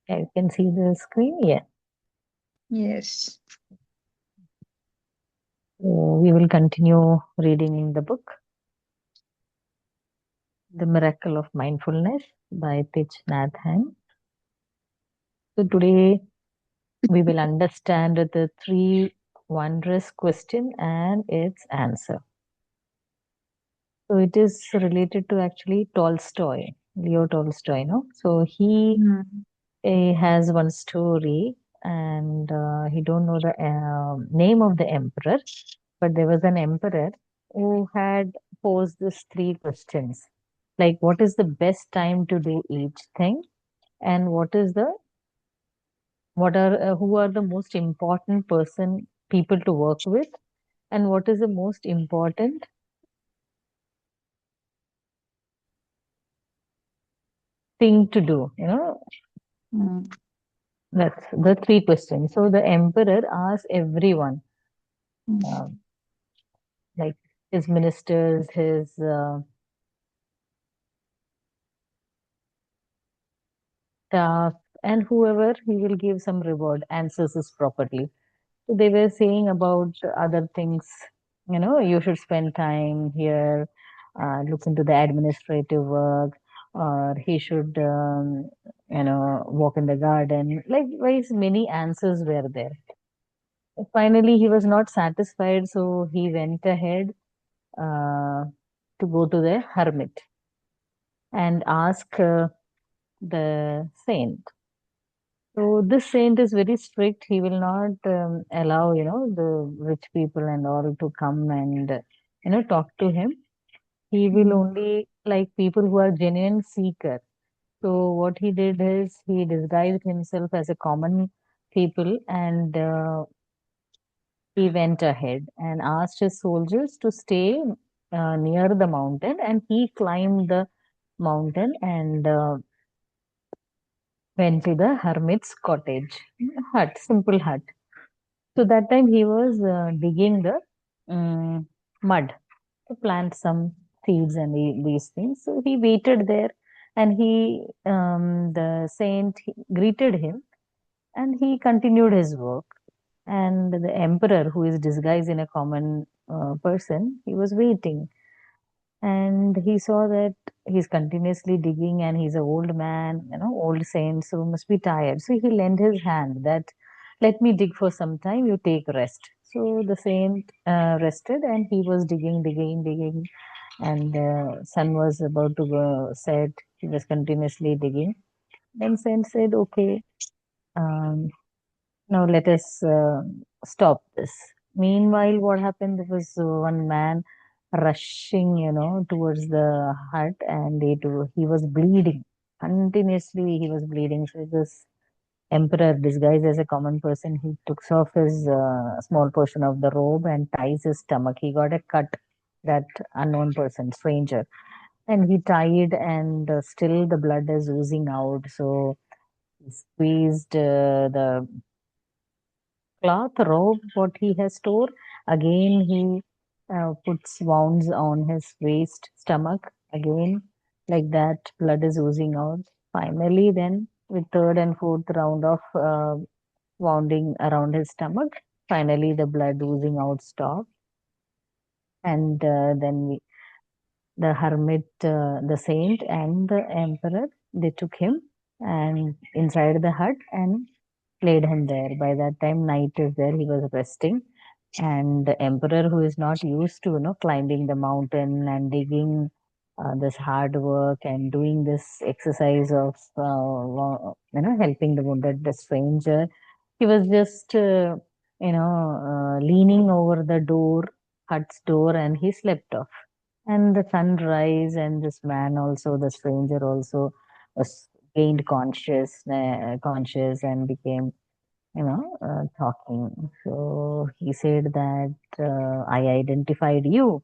Yeah, you can see the screen. Yeah. Yes. So we will continue reading the book, The Miracle of Mindfulness by Thich Nhat Hanh. So today we will understand the three wondrous question and its answer. So it is related to actually Tolstoy, Leo Tolstoy, no? So he Mm. has one story, and he don't know the name of the emperor, but there was an emperor who had posed these three questions, like what is the best time to do each thing, and what are who are the most important person people to work with, and what is the most important thing to do. Mm. That's the three questions. So the emperor asked everyone, Mm. um, like his ministers, his staff, and whoever, he will give some reward, answers this properly. So they were saying about other things, you should spend time here, look into the administrative work, or he should, walk in the garden. Likewise, many answers were there. Finally, he was not satisfied, so he went ahead uh, to go to the hermit and ask the saint. So this saint is very strict. He will not allow, the rich people and all to come and, talk to him. He will Mm. only like people who are genuine seeker. So what he did is he disguised himself as a common people, and he went ahead and asked his soldiers to stay near the mountain, and he climbed the mountain and went to the hermit's cottage, hut, simple hut. So that time he was digging the mud to plant some seeds and these things. So he waited there, and the saint greeted him, and he continued his work. And the emperor, who is disguised in a common person, he was waiting, and he saw that he's continuously digging, and he's an old man, old saint, so must be tired. So he lent his hand that, let me dig for some time, you take rest. So the saint rested, and he was digging, digging, digging, and the sun was about to go set. He was continuously digging. Then saint said, okay, um, now let us stop this. Meanwhile, what happened? There was one man rushing, towards the hut, and he was bleeding. Continuously, he was bleeding. So this emperor, disguised as a common person, he took off his small portion of the robe and ties his stomach. He got a cut, that unknown person, stranger, and he tied, and still the blood is oozing out. So he squeezed the cloth robe what he has stored. Again, he puts wounds on his waist, stomach. Again, like that, blood is oozing out. Finally, then with third and fourth round of wounding around his stomach, finally the blood oozing out stopped. And then the hermit, the saint, and the emperor, they took him and inside the hut and laid him there. By that time, night is there. He was resting, and the emperor, who is not used to climbing the mountain and digging, this hard work and doing this exercise of helping the wounded, the stranger, he was just leaning over the hut's door, and he slept off. And the sunrise, and this man also, the stranger also, was gained conscious and became, talking. So he said that, I identified you.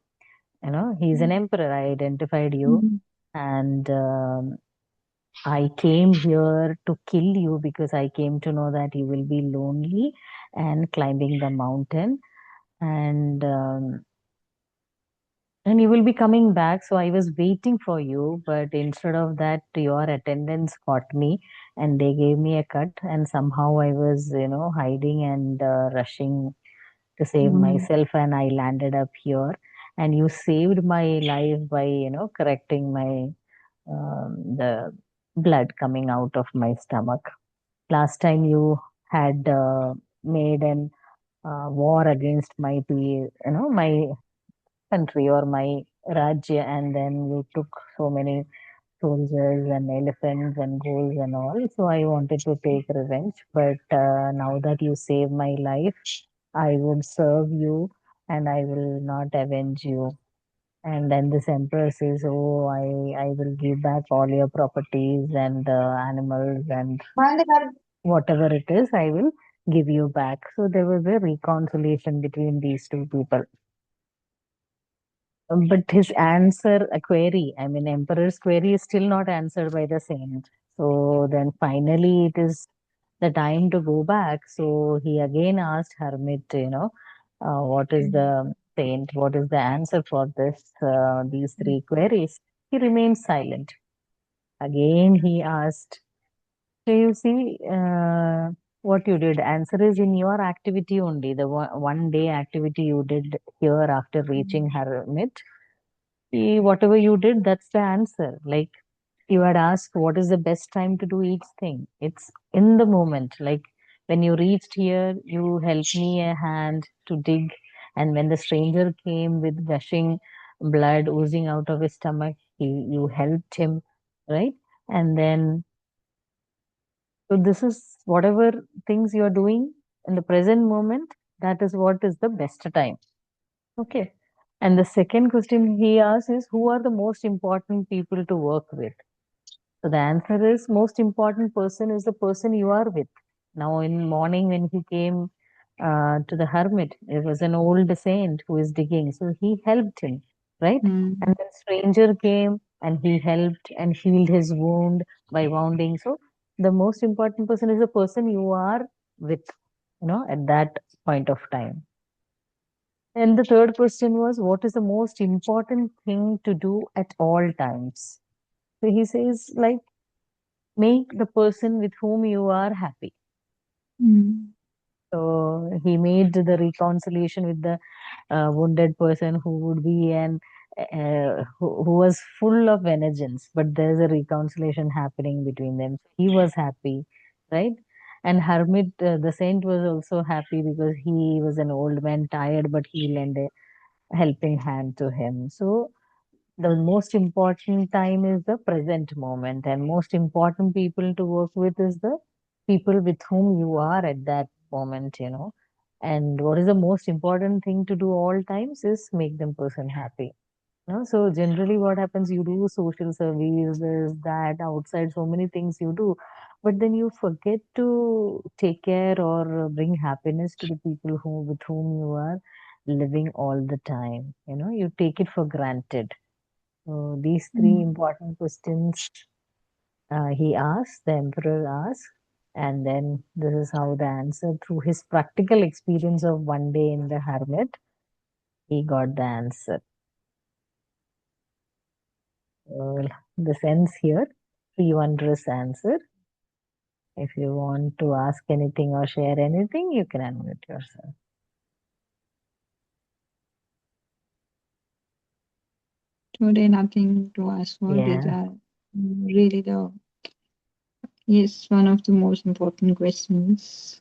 He's an emperor. I identified you, Mm. and I came here to kill you because I came to know that you will be lonely and climbing the mountain. And and you will be coming back. So I was waiting for you, but instead of that, your attendants caught me and they gave me a cut. And somehow I was, hiding and rushing to save Mm. myself, and I landed up here. And you saved my life by, correcting my the blood coming out of my stomach. Last time you had made an war against my country or my Rajya, and then you took so many soldiers and elephants and ghouls and all. So I wanted to take revenge. But now that you saved my life, I would serve you and I will not avenge you. And then this emperor says, "Oh, I will give back all your properties and animals and whatever it is, I will give you back." So there was a reconciliation between these two people. But his answer, a query, I mean, Emperor's query is still not answered by the saint. So then finally it is the time to go back. So he again asked Hermit, what is the saint, what is the answer for these three queries? He remained silent. Again he asked, so you see, what you did, answer is in your activity only, the one day activity you did here after reaching Hermit. Whatever you did, that's the answer. Like you had asked, what is the best time to do each thing? It's in the moment. Like when you reached here, you helped me a hand to dig. And when the stranger came with gushing blood oozing out of his stomach, you helped him, right? And then, so this is whatever things you are doing in the present moment, that is what is the best time. Okay. And the second question he asks is, who are the most important people to work with? So the answer is, most important person is the person you are with. Now in morning when he came to the hermit, it was an old saint who is digging. So he helped him, right? Mm. And then stranger came and he helped and healed his wound by wounding. So the most important person is the person you are with, at that point of time. And the third question was, what is the most important thing to do at all times? So he says, like, make the person with whom you are happy. Mm. So he made the reconciliation with the wounded person who would be who was full of vengeance, but there's a reconciliation happening between them. He was happy, right? And Hermit, the saint, was also happy because he was an old man, tired, but he lent a helping hand to him. So the most important time is the present moment, and most important people to work with is the people with whom you are at that moment. And what is the most important thing to do all times is make them person happy. So generally what happens, you do social services, that outside, so many things you do, but then you forget to take care or bring happiness to the people with whom you are living all the time. You take it for granted. So these three Mm. important questions he asked, the emperor asked, and then this is how the answer, through his practical experience of one day in the hermit, he got the answer. The sense here, three wondrous answer. If you want to ask anything or share anything, you can unmute yourself. Today, nothing to ask for. These Yeah. are really the yes, one of the most important questions.